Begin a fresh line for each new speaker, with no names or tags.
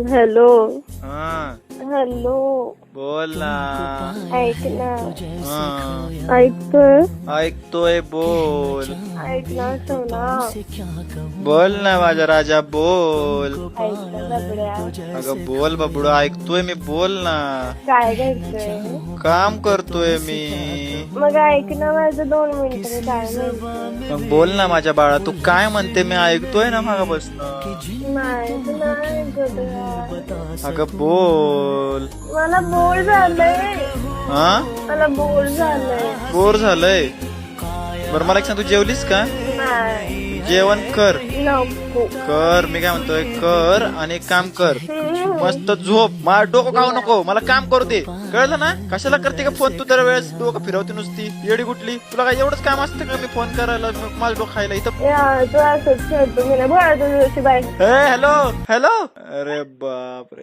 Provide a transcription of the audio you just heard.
Hello
हा
hello
बोल ना.
ऐक ना.
हा
ऐकतोय
ऐकतोय बोल.
ऐक ना सोना.
बोल ना माझा राजा बोल.
ऐक ना बबड्या.
अगं बोल बबडू ऐकतोय मी बोल ना.
काय करतोय?
काम करतोय मी.
मग ऐक ना माझं 2 मिनिटं मी काय म्हणते.
मग बोल ना माझ्या बाळा तू काय म्हणते मी ऐकतोय ना मागापासून.
नाही तू नाही ऐकत यार.
अगं बोल.
मला बोर झालंय.
हा
मला बोर झालंय.
बोर झालंय. बरं मला एक सांग तू जेवलीस का?
नाही
जेवण कर
नको.
कर मी काय म्हणतोय कर आणि एक काम कर मस्त झोप. मला डोकं खाऊ नको मला काम करू दे कळलं ना. कशाला करते का फोन तू दर वेळेस डोकं फिरवते नुसती येडी कुठली. तुला काय एवढंच काम असतं का मी फोन करायला माझं डोकं खायला इथं.
यार तू असंच खेळतो मी नाही बोला तुझ्याशी बाय.
Hello hello. अरे बापरे.